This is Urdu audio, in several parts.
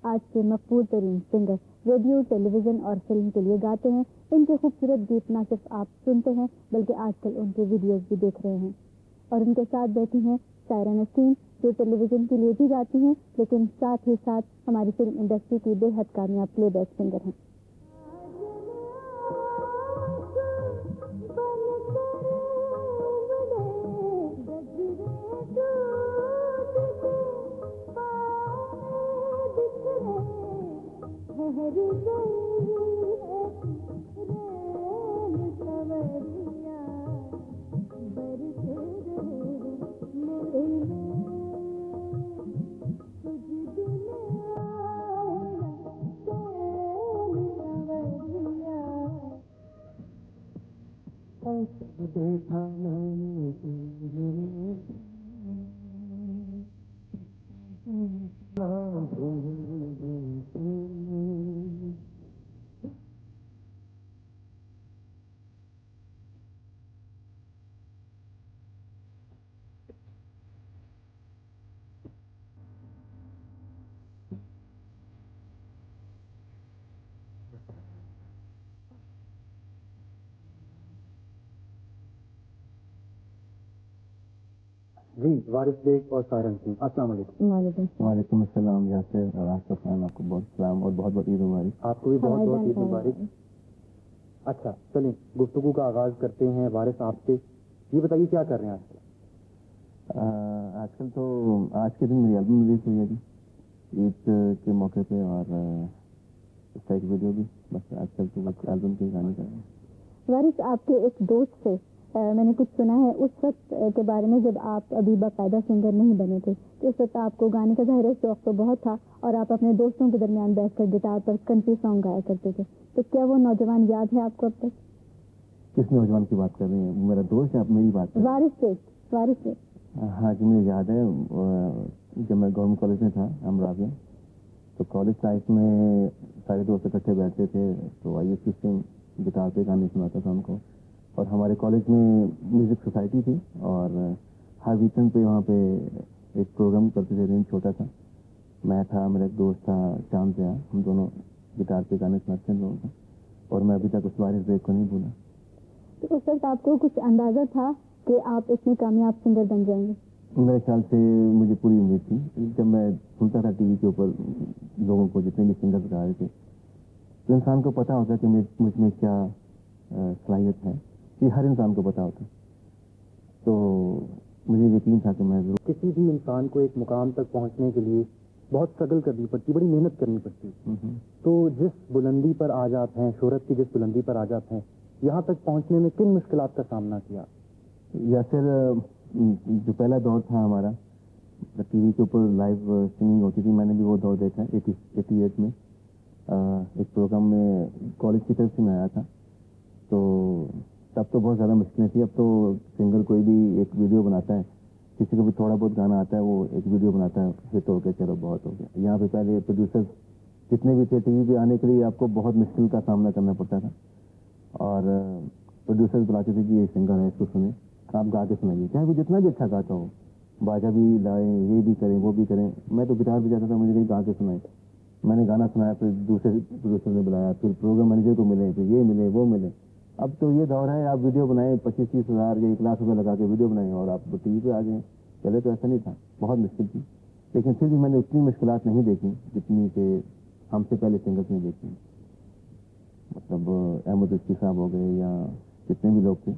آج کے مقبول ترین سنگر ریڈیو، ٹیلی ویژن اور فلم کے لیے گاتے ہیں. ان کے خوبصورت گیت نہ صرف آپ سنتے ہیں بلکہ آج کل ان کے ویڈیوز بھی دیکھ رہے ہیں. اور ان کے ساتھ بیٹھی ہیں سائرہ نسیم، جو ٹیلی ویژن کے لیے بھی گاتی ہیں لیکن ساتھ ہی ساتھ ہماری فلم انڈسٹری کی بے حد کامیاب پلے بیک سنگر ہیں. جی وارث بیگ اور سائرہ نسیم، السلام علیکم. وعلیکم السلام یاسر اور آصف خان، آپ کو بہت سلام اور بہت بہت عید مبارک. آپ کو بھی بہت بہت عید مبارک. اچھا چلیں گفتگو کا آغاز کرتے ہیں وارث آپ سے. یہ بتائیے کیا کر رہے ہیں آج کل؟ آج کل تو آج کے دن میری البم ریلیز ہوئی ہے جی، عید کے موقع پہ، اور اس کا ایک ویڈیو بھی. بس آج کل تو بس البم کے گانے کر رہے ہیں. وارث، آپ کے ایک دوست سے میں نے کچھ سنا ہے اس وقت کے بارے میں جب آپ ابھی باقاعدہ سنگر نہیں بنے تھے. اس وقت آپ کو گانے کا ظاہر شوق تو بہت تھا اور آپ اپنے دوستوں کے درمیان بیٹھ کر گٹار پر کنٹری سانگ گایا کرتے تھے. تو کیا وہ نوجوان یاد ہے آپ کو اب تک؟ کس نوجوان کی بات کر رہے ہیں؟ میرا دوست ہے، آپ میری بات کر رہے ہیں؟ وارث سے. ہاں جی، مجھے یاد ہے جب میں گورنمنٹ کالج میں تھا امراویہ، تو کالج لائف میں سارے دوست اکٹھے بیٹھتے تھے، تو آئی ایس سسٹم گٹار پہ گانے سناتا تھا ان کو. اور ہمارے کالج میں میوزک سوسائٹی تھی اور ہر ویکینڈ پہ وہاں پہ ایک پروگرام کرتے تھے. رینج چھوٹا تھا، میں تھا، میرا ایک دوست تھا چاند سے، ہم دونوں گٹار پہ گانے سناتے ہیں لوگوں کو. اور میں ابھی تک اس وارث بیگ کو نہیں بھولا. تو اس وقت آپ کو کچھ اندازہ تھا کہ آپ اتنے کامیاب سنگر بن جائیں گے؟ میرے خیال سے مجھے پوری امید تھی. جب میں سنتا تھا ٹی وی کے اوپر لوگوں کو جتنے بھی سنگر گا رہے تھے، تو انسان کو پتا ہوتا کہ مجھ میں کیا صلاحیت ہے. یہ ہر انسان کو پتا ہوتا. تو مجھے یقین تھا کہ میں ضرور. کسی بھی انسان کو ایک مقام تک پہنچنے کے لیے بہت اسٹرگل کرنی پڑتی، بڑی محنت کرنی پڑتی. تو جس بلندی پر آج آپ ہیں، شہرت کی جس بلندی پر آج آپ ہیں، یہاں تک پہنچنے میں کن مشکلات کا سامنا کیا؟ یا پھر جو پہلا دور تھا ہمارا، ٹی وی کے اوپر لائیو سنگنگ ہوتی تھی، میں نے بھی وہ دور دیکھا ہے 88 میں. ایک پروگرام میں کالج کی طرف سے میں آیا تھا، تو تب تو بہت زیادہ مشکلیں تھیں. اب تو سنگر کوئی بھی ایک ویڈیو بناتا ہے، کسی کو بھی تھوڑا بہت گانا آتا ہے، وہ ایک ویڈیو بناتا ہے، ہٹ ہو گیا، چلو بہت ہو گیا. یہاں پہ پہلے پروڈیوسر جتنے بھی تھے ٹی وی پہ آنے کے لیے آپ کو بہت مشکل کا سامنا کرنا پڑتا تھا. اور پروڈیوسر بلاتے تھے کہ یہ سنگر ہے، اس کو سنیں، آپ گا کے سنائیے، چاہے وہ جتنا بھی اچھا گاتا ہو، باجا بھی لائیں، یہ بھی کریں، وہ بھی کریں. میں تو گٹار بھی جاتا تھا، مجھے کہیں گا کے سنائیں. میں نے گانا سنایا، پھر دوسرے پروڈیوسر نے بلایا، پھر پروگرام مینیجر کو ملے، پھر یہ ملے وہ ملے. اب تو یہ دور ہے، آپ ویڈیو بنائیں 25-30 ہزار یا 1 لاکھ روپے لگا کے ویڈیو بنائیں اور آپ ٹی وی پہ آ جائیں. پہلے تو ایسا نہیں تھا، بہت مشکل تھی. لیکن پھر بھی میں نے اتنی مشکلات نہیں دیکھی جتنی کہ ہم سے پہلے سنگرس نے دیکھی. مطلب احمد رفیع صاحب ہو گئے یا جتنے بھی لوگ تھے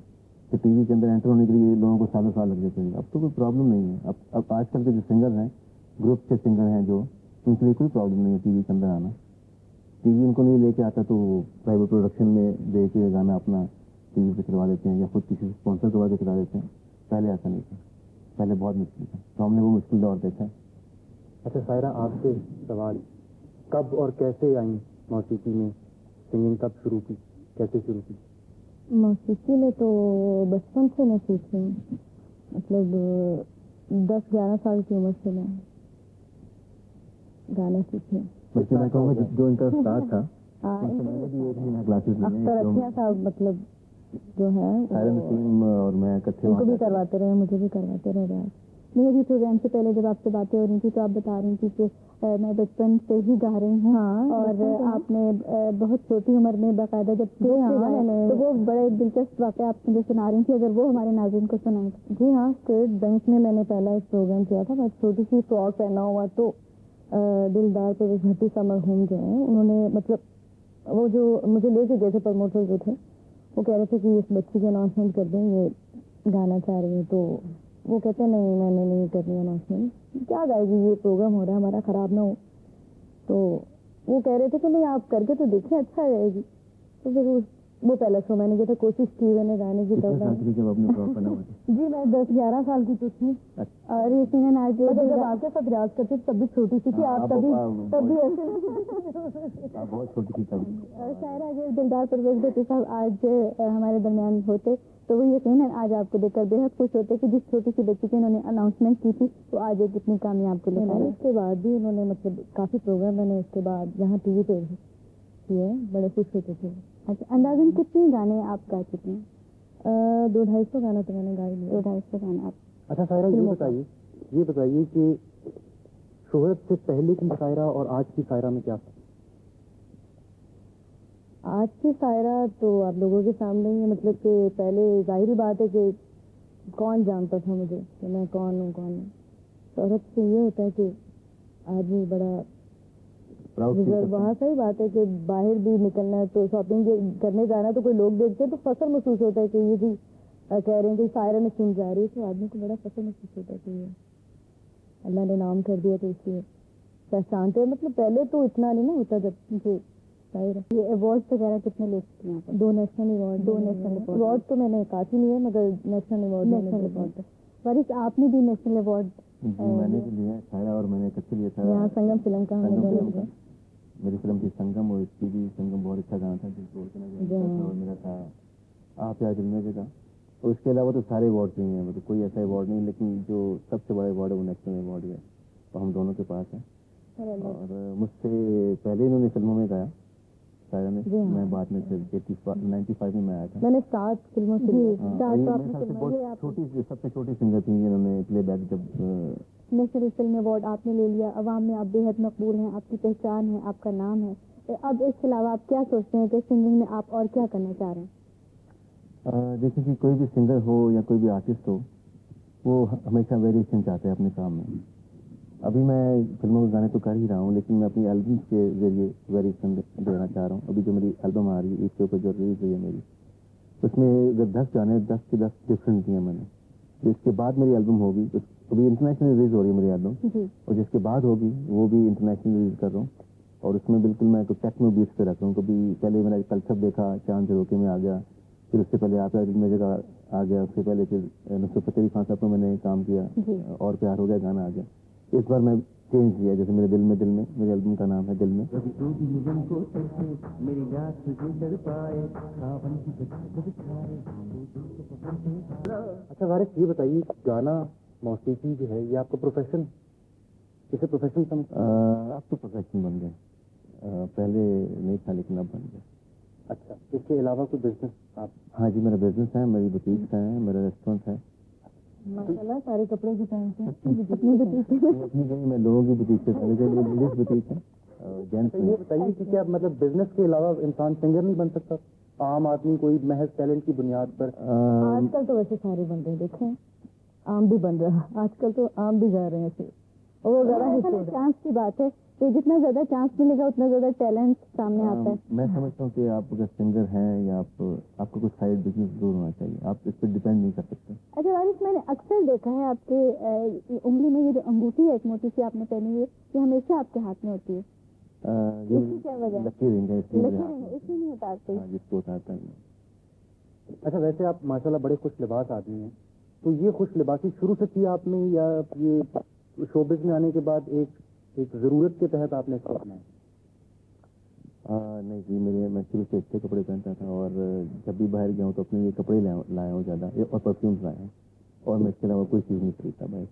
کہ ٹی وی کے اندر انٹر ہونے کے لیے لوگوں کو سالوں سال لگ جاتے ہیں. اب تو کوئی پرابلم نہیں ہے. اب آج کل کے جو سنگر ہیں، گروپ کے سنگر ہیں جو، ان کے لیے کوئی پرابلم نہیں ہے ٹی وی کے اندر آنا. ٹی وی ان کو نہیں لے کے آتا تو وہ پرائیویٹ پروڈکشن میں دے کے گانا اپنا ٹی وی پہ چلوا دیتے ہیں یا خود کسی اسپانسر کروا کے چلا دیتے ہیں. پہلے ایسا نہیں تھا، پہلے بہت مشکل تھا. تو ہم نے وہ مشکل دور دیکھا ہے. اچھا سائرہ، آپ سے سوال، کب اور کیسے آئیں موسیقی میں؟ سنگنگ کب شروع کی، کیسے شروع کی؟ موسیقی میں تو بچپن سے میں سیکھی ہوں، مطلب 10-11 سال کی عمر سے میں گانا سیکھی ہوں. بلکہ میں کہوں گا جو ان کا استاد تھا، میں نے بھی 1 مہینہ کلاسز لی ہیں. اختر اچھا صاحب مطلب جو ہے سائرہ نسیم اور میں اکٹھے ان کو بھی کرواتے رہے، مجھے بھی کرواتے رہے. میرے بھی پروگرام سے پہلے جب آپ سے باتیں ہو رہی تھی تو آپ بتا رہی تھی کہ میں بچپن سے ہی گا رہی ہوں. اور آپ نے بہت چھوٹی عمر میں باقاعدہ جب اسٹیج پہ گایا تو وہ بڑے دلچسپ واقعہ آپ مجھے سنا رہی تھی, اگر وہ ہمارے ناظرین کو سنائیں. جی ہاں, اسٹیٹ بینک میں میں نے پہلا ایک پروگرام کیا تھا. میں چھوٹی سی فراک پہنا ہوا تو دلدار پہ بھٹی سمر ہوم جو ہیں انہوں نے مطلب وہ جو مجھے لے کے گئے تھے پروموٹر جو تھے وہ کہہ رہے تھے کہ اس بچی کی اناؤنسمنٹ کر دیں, یہ گانا چاہ رہی ہے. تو وہ کہتے ہیں نہیں میں نے نہیں کرنی اناؤنسمنٹ, کیا گائے گی, یہ پروگرام ہو رہا ہے ہمارا, خراب نہ ہو. تو وہ کہہ رہے تھے کہ نہیں آپ کر کے تو دیکھیں اچھا رہے گی. تو پھر وہ پہلا شو میں نے کیا تھا, کوشش کی میں نے گانے کی. جی میں 10-11 سال کی تو تھی. اور یقیناً آج جب آپ کے ساتھ ریاض کرتے تب بھی چھوٹی سی تھی آپ, تب بھی ایسے بہت چھوٹی سی تب. شاعر اگر دلدار پرویز بھٹی صاحب آج ہمارے درمیان ہوتے تو وہ یقیناً آج آپ کو دیکھ کر بے حد خوش ہوتے کہ جس چھوٹی سی بچی کی انہوں نے اناؤنسمنٹ کی تھی تو آج ایک اتنی کامیاب کو لگا. اس کے بعد بھی انہوں نے مطلب کافی پروگرام میں نے اس کے بعد یہاں ٹی وی پہ کیے, بڑے خوش ہوتے تھے. اچھا, اندازاً کتنے گانے آپ گا چکے ہیں؟ 200-250 گانا تو میں نے گا لیا. 250 گانا آپ. اچھا سائرہ یہ بتائیے کہ شہرت سے پہلے کی سائرہ اور آج کی سائرہ میں کیا فرق؟ آج کی سائرہ تو آپ لوگوں کے سامنے ہی ہے, مطلب کہ پہلے ظاہری بات ہے کہ کون جانتا تھا مجھے کہ میں کون ہوں کون نہیں. شہرت سے یہ ہوتا ہے کہ آدمی بڑا وہاں صحیح بات ہے کہ باہر بھی نکلنا ہے تو شاپنگ کرنے جانا ہے تو کوئی لوگ دیکھتے ہیں تو فخر محسوس ہوتا ہے کہ یہ بھی کہہ رہے ہیں کہ سائرہ میں سن جا رہی ہے, تو آدمی کو بڑا فخر محسوس ہوتا ہے کہ یہ اللہ نے نام کر دیا تو اس لیے پہچانتے ہیں. مطلب پہلے تو اتنا نہیں نا ہوتا جب مجھے یہ ایوارڈ وغیرہ کتنے لے چکے ہیں؟ 2 نیشنل ایوارڈ تو میں نے کافی نہیں ہے مگر نیشنل ایوارڈ. وارث آپ نے بھی نیشنل ایوارڈ؟ میں نے بھی لیا سائرہ, اور میں نے کچھ لیا تھا یہاں سنگم فلم کا ہم نے میری فلم تھی سنگم, اور اس کی بھی سنگم بہت اچھا گانا تھا جس کو اور میرا تھا آپ یا دل میں جگہ. اور اس کے علاوہ تو سارے ایوارڈ نہیں ہیں, مطلب کوئی ایسا ایوارڈ نہیں, لیکن جو سب سے بڑا ایوارڈ ہے وہ نیشنل ایوارڈ ہے, تو ہم دونوں کے پاس ہیں. اور مجھ سے پہلے انہوں نے فلموں میں گایا سائرہ نے, میں بعد میں 95 میں آیا تھا. میں نے 7 فلموں سے سب سے چھوٹی سنگر تھی جنہوں نے پلے بیک جب نیشنل فلم ایوارڈ آپ نے لے لیا, عوام میں آپ بے حد مقبول ہیں, آپ کی پہچان ہے, آپ کا نام ہے. اب اس کے علاوہ آپ کیا سوچتے ہیں کہ سنگنگ میں آپ اور کیا کرنا چاہ رہے ہیں؟ دیکھیں کہ کوئی بھی سنگر ہو یا کوئی بھی آرٹسٹ ہو وہ ہمیشہ ویریشن چاہتے ہیں اپنے کام میں. ابھی میں فلموں کے گانے تو کر ہی رہا ہوں, لیکن میں اپنی البم کے ذریعے ویریشن دینا چاہ رہا ہوں. ابھی جو میری البم آ رہی ہے اس کے اوپر جو ریلیز ہوئی ہے میری, اس میں اگر 10 گانے 10 کے 10 ڈفرینٹ دیے میں نے. جس کے بعد میری البم ہوگی, ابھی انٹرنیشنل ریلیز ہو رہی ہے میری البم, اور جس کے بعد ہوگی وہ بھی انٹرنیشنل ریلیز کر رہا ہوں. اور اس میں بالکل میں تو ٹیکنو بیٹس پہ رکھ رہا ہوں. کبھی پہلے میں نے کلچر دیکھا, چاند روکے میں آ گیا, پھر اس سے پہلے آپ میں جگہ آ گیا, اس سے پہلے پھر نصرت فتح علی خان صاحب کو میں نے کام کیا, اور پیار ہو گیا گانا آ گیا. اس بار میں چینج کیا, جیسے میرے دل میں میرے البم کا نام ہے دل میں. اچھا وارث یہ بتائیے گانا موسیقی جو ہے یہ آپ کا پروفیشن, اسے پروفیشن سمجھ اب تو پروفیشن بن گئے, پہلے نہیں تھا لیکن اب بن گیا. اچھا, اس کے علاوہ کوئی بزنس آپ؟ ہاں جی, میرا بزنس ہے, میری بوتیکس ہیں, میرا ریسٹورینٹ ہے. ماشاءاللہ سارے کپڑے جو پہنتے ہیں میں لوگوں کی بوتیک سے لیڈیز بوتیک ہے, جینٹس. یہ بتائیے کہ کیا مطلب بزنس کے علاوہ انسان سنگر نہیں بن سکتا؟ عام آدمی کوئی محض ٹیلنٹ کی بنیاد پر؟ آج کل تو ویسے سارے بن رہے ہیں, دیکھیں عام بھی بن رہا ہے آج کل, تو عام بھی جا رہے ہیں ایسے, اور وہ زیادہ چانس کی بات ہے کہ جتنا زیادہ چانس ملے گا اتنا زیادہ ٹیلنٹ سامنے آتا ہے. میں سمجھتا ہوں کہ آپ اگر سنگر ہیں یا آپ کو کچھ سائڈ بزنس ضرور ہونا چاہیے, آپ اس پہ ڈیپینڈ نہیں کر سکتے. اچھا وارث, میں نے اکثر دیکھا ہے آپ کے انگلی میں یہ جو انگوٹھی ہے ایک موٹی سی آپ نے پہنی ہوئی ہے, یہ ہمیشہ آپ کے ہاتھ میں ہوتی ہے, اس کی کیا وجہ ہے؟ لکی رنگ ہے, اس لیے نہیں اتارتے. جس کو اتارتا ہے. اچھا ویسے آپ ماشاءاللہ بڑے خوش لباس آدمی ہیں, تو یہ خوش لباسی شروع سے تھی آپ میں یا یہ شوبز میں آنے کے بعد ایک ضرورت کے تحت آپ نے اس کو اپنایا؟ نہیں جی, میں شروع سے اچھے کپڑے پہنتا تھا, اور جب بھی باہر گیا ہوں تو اپنے یہ کپڑے لائے ہوں زیادہ, اور پرفیومس لائے ہیں, اور میں اس کے علاوہ کوئی چیز نہیں خریدتا باہر.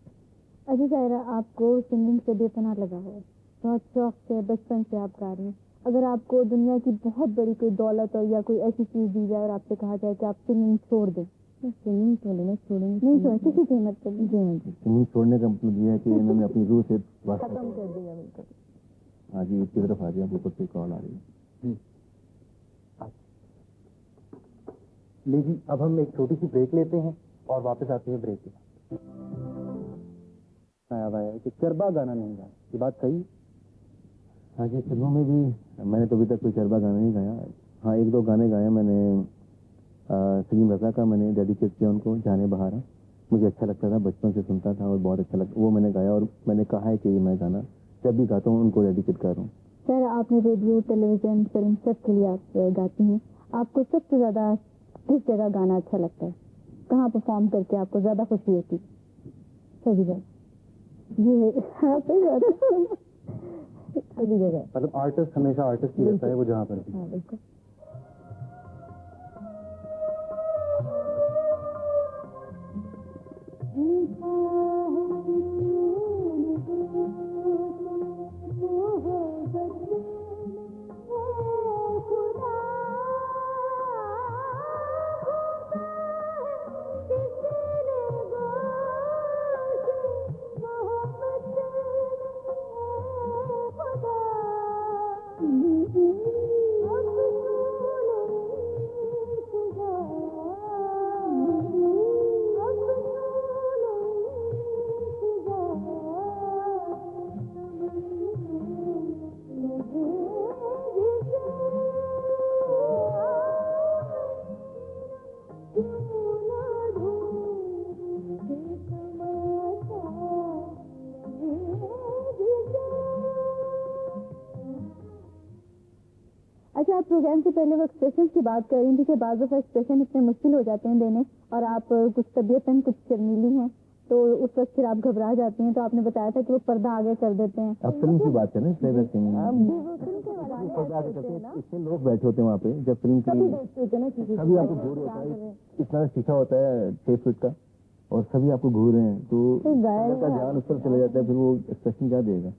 اچھا سائرہ, آپ کو سنگنگ سے بے پناہ لگا ہے, بہت شوق سے بچپن سے آپ گا رہی ہیں. اگر آپ کو دنیا کی بہت بڑی کوئی دولت اور یا کوئی ایسی چیز دی جائے اور آپ سے کہا جائے کہ آپ سنگنگ چھوڑ دیں سنگنگ تو لینا چھوڑیں گے نہیں چھوڑ کسی قیمت پہ بھی. جی ہاں جی سنگنگ چھوڑنے کا مطلب یہ ہے کہ انہوں نے اپنی روح سے واسطہ ختم کر دیا بالکل. ہاں جی اس کی طرف آ جائیں اوپر سے کال آ رہی ہے. لے جی اب ہم ایک چھوٹی سی بریک لیتے ہیں اور واپس آتے ہیں بریک کے بعد. آیا ہے کہ چربا گانا نہیں گانا, یہ بات صحیح؟ ہاں جی فلموں میں بھی میں نے تو ابھی تک کوئی چربا گانا نہیں گایا. ہاں ایک دو گانے گائے میں نے. سلیم رضا کا میں نے ڈیڈیکیٹ کیا ان کو, جانے بہارا. مجھے اچھا لگتا تھا, بچپن سے سنتا تھا اور بہت اچھا لگتا, وہ میں نے گایا اور میں نے کہا ہے کہ یہ میں گانا جب بھی گاتا ہوں ان کو ڈیڈیکیٹ کر رہا ہوں. سر آپ نے ریڈیو ٹیلی ویژن فلم سب کے لیے آپ گاتی ہیں, آپ کو سب سے زیادہ کس جگہ گانا اچھا لگتا ہے, کہاں پرفارم کر کے آپ کو زیادہ خوشی ہوتی ہے؟ سبھی جگہ. یہ سبھی جگہ. مطلب آرٹسٹ ہمیشہ آرٹسٹ ہی رہتا ہے وہ جہاں پر بھی. ہاں بالکل. اچھا, آپ پروگرام سے پہلے وہ ایکسپریشن کی بات کر رہی تھی کہ بعض دفعہ ایکسپریشن اتنے مشکل ہو جاتے ہیں دینے, اور آپ کچھ طبیعتاً کچھ شرمیلی ہیں تو اس وقت پھر آپ گھبرا جاتی ہیں, تو آپ نے بتایا تھا کہ وہ پردہ آگے کر دیتے ہیں. اب فلم کی بات کریں, پلے بیک سنگنگ اس سے لوگ بیٹھے ہوتے ہیں وہاں پہ جب فلم کی سبھی آپ کو گھور ہوتا ہے, اتنا شیشہ ہوتا ہے 6 فٹ کا اور سبھی آپ کو گھور رہے ہیں تو کا دھیان اس پر چلا جاتا ہے, پھر وہ ایکسپریشن کیا دے گا,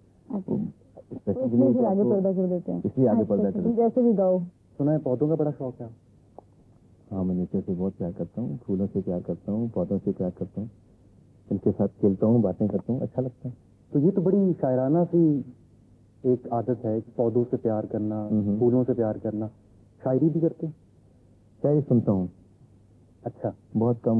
آگے پردہ کر دیتے ہیں. اس لیے آگے پردہ کر. جیسے بھی گاؤ. سنا ہے پودوں کا بڑا شوق ہے. ہاں میں نیچر سے بہت پیار کرتا ہوں, پھولوں سے پیار کرتا ہوں, پودوں سے پیار کرتا ہوں, ان کے ساتھ کھیلتا ہوں, باتیں کرتا ہوں, اچھا لگتا ہے. تو یہ تو بڑی شاعرانہ سی ایک عادت ہے کہ پودوں سے پیار کرنا, پھولوں سے پیار کرنا. شاعری بھی کرتے ہیں؟ شاعری سنتا ہوں. اچھا, بہت کم,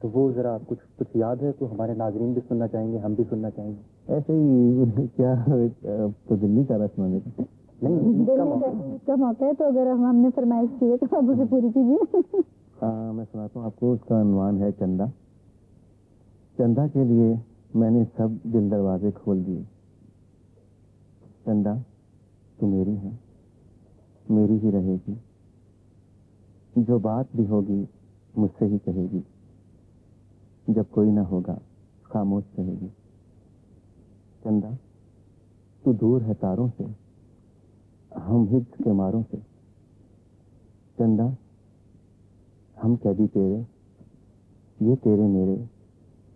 تو وہ ذرا کچھ یاد ہے تو ہمارے ناظرین بھی سننا چاہیں گے, ہم بھی سننا چاہیں گے. ایسے ہی کیا تو دلی کا رس سنانے کا نہیں کا موقع ہے, تو اگر ہم نے فرمائش کی ہے تو آپ اسے پوری کیجیے. میں سناتا ہوں آپ کو. اس کا عنوان ہے چندہ. چندہ کے لیے میں نے سب دل دروازے کھول دیے. چندہ تو میری ہے, میری ہی رہے گی, جو بات بھی ہوگی مجھ سے ہی کہے گی, جب کوئی نہ ہوگا خاموش رہے گی. چندہ تو دور ہے تاروں سے, ہم حفظ کے ماروں سے. چندہ ہم قیدی تیرے, یہ تیرے میرے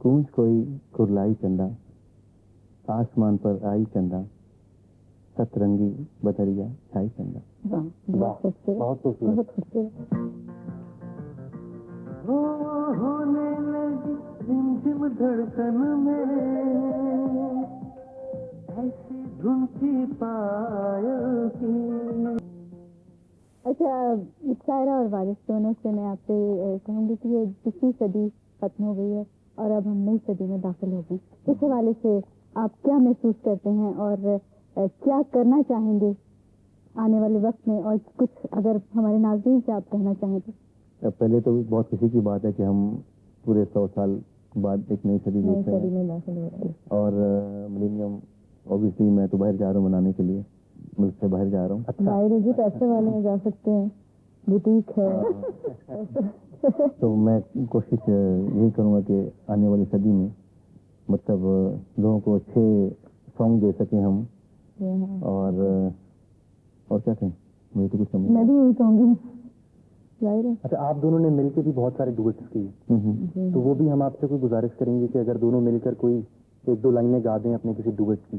گونج کوئی کرلائی چندہ, آسمان پر آئی چندہ, سترنگی بدریا چھائی چندہ. بہت خوبصورت. ہونے لگی رمجم دھڑکن میں ایسی دھن کی پائل کی. اچھا, شاعرہ اور وارث دونوں سے میں آپ سے کہوں گی کہ یہ 20ویں صدی ختم ہو گئی ہے اور اب ہم نئی صدی میں داخل ہو گئے. اس حوالے سے آپ کیا محسوس کرتے ہیں اور کیا کرنا چاہیں گے آنے والے وقت میں, اور کچھ اگر ہمارے ناظرین سے آپ کہنا چاہیں تو؟ پہلے تو بہت خوشی کی بات ہے کہ ہم پورے 100 سال بعد ایک نئی صدی دیکھ رہے ہیں. اور ملینیم اوبیسلی میں تو باہر جا رہا ہوں منانے کے لیے, ملک سے باہر جا رہا ہوں. باہر جی پیسے والے میں جا سکتے ہیں, بوٹیک ہے. تو میں کوشش یہی کروں گا کہ آنے والی صدی میں مطلب لوگوں کو اچھے سانگ دے سکیں ہم, اور کیا کہیں, مجھے تو کچھ سمجھ. میں بھی یہی کہوں گی. اچھا, آپ دونوں نے مل کے بھی بہت سارے ڈوئٹس کیے, تو وہ بھی ہم آپ سے کوئی گزارش کریں گے کہ اگر دونوں مل کر کوئی 1-2 لائنیں گا دیں اپنے کسی ڈوئٹ کی.